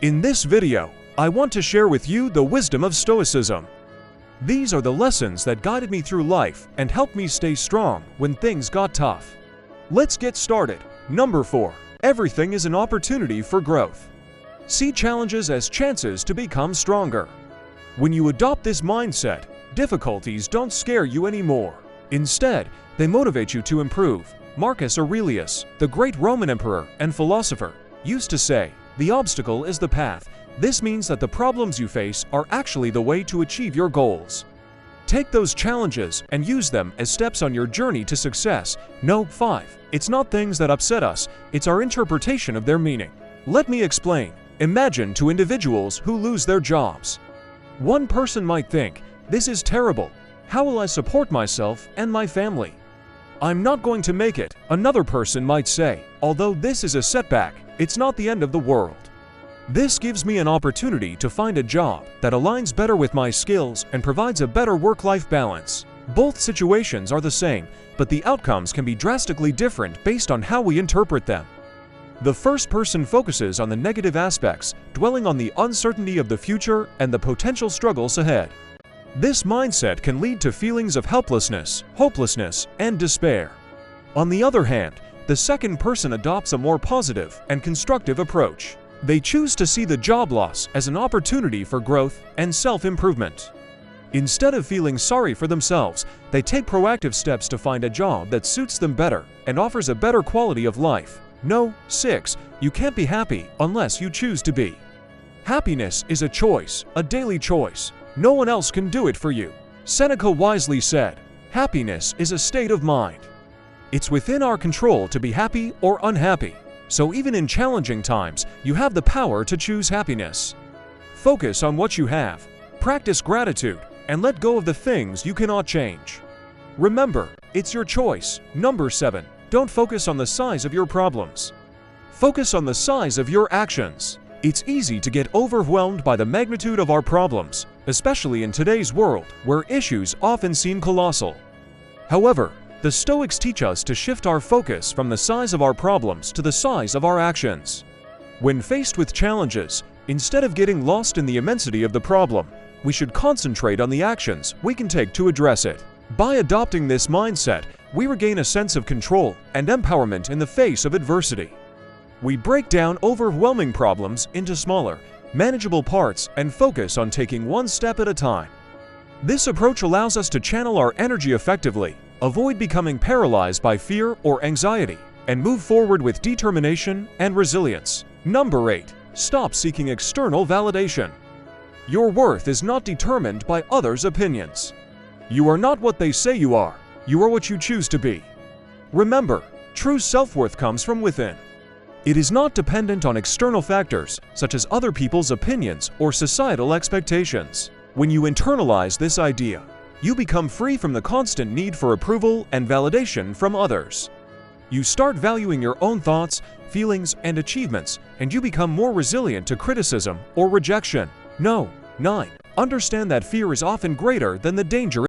In this video, I want to share with you the wisdom of Stoicism. These are the lessons that guided me through life and helped me stay strong when things got tough. Let's get started. Number 4. Everything is an opportunity for growth. See challenges as chances to become stronger. When you adopt this mindset, difficulties don't scare you anymore. Instead, they motivate you to improve. Marcus Aurelius, the great Roman emperor and philosopher, used to say, "The obstacle is the path." This means that the problems you face are actually the way to achieve your goals. Take those challenges and use them as steps on your journey to success. No, 5. It's not things that upset us, it's our interpretation of their meaning. Let me explain. Imagine two individuals who lose their jobs. One person might think, "This is terrible. How will I support myself and my family? I'm not going to make it." Another person might say, "Although this is a setback, it's not the end of the world. This gives me an opportunity to find a job that aligns better with my skills and provides a better work-life balance." Both situations are the same, but the outcomes can be drastically different based on how we interpret them. The first person focuses on the negative aspects, dwelling on the uncertainty of the future and the potential struggles ahead. This mindset can lead to feelings of helplessness, hopelessness, and despair. On the other hand, the second person adopts a more positive and constructive approach. They choose to see the job loss as an opportunity for growth and self-improvement. Instead of feeling sorry for themselves, they take proactive steps to find a job that suits them better and offers a better quality of life. No, 6. You can't be happy unless you choose to be. Happiness is a choice, a daily choice. No one else can do it for you. Seneca wisely said, "Happiness is a state of mind." It's within our control to be happy or unhappy. So even in challenging times, you have the power to choose happiness. Focus on what you have, practice gratitude, and let go of the things you cannot change. Remember, it's your choice. Number 7. Don't focus on the size of your problems. Focus on the size of your actions. It's easy to get overwhelmed by the magnitude of our problems, especially in today's world, where issues often seem colossal. However, the Stoics teach us to shift our focus from the size of our problems to the size of our actions. When faced with challenges, instead of getting lost in the immensity of the problem, we should concentrate on the actions we can take to address it. By adopting this mindset, we regain a sense of control and empowerment in the face of adversity. We break down overwhelming problems into smaller, manageable parts and focus on taking one step at a time. This approach allows us to channel our energy effectively, avoid becoming paralyzed by fear or anxiety, and move forward with determination and resilience. Number 8. Stop seeking external validation. Your worth is not determined by others' opinions. You are not what they say you are. You are what you choose to be. Remember, true self-worth comes from within. It is not dependent on external factors, such as other people's opinions or societal expectations. When you internalize this idea, you become free from the constant need for approval and validation from others. You start valuing your own thoughts, feelings, and achievements, and you become more resilient to criticism or rejection. No. 9. Understand that fear is often greater than the danger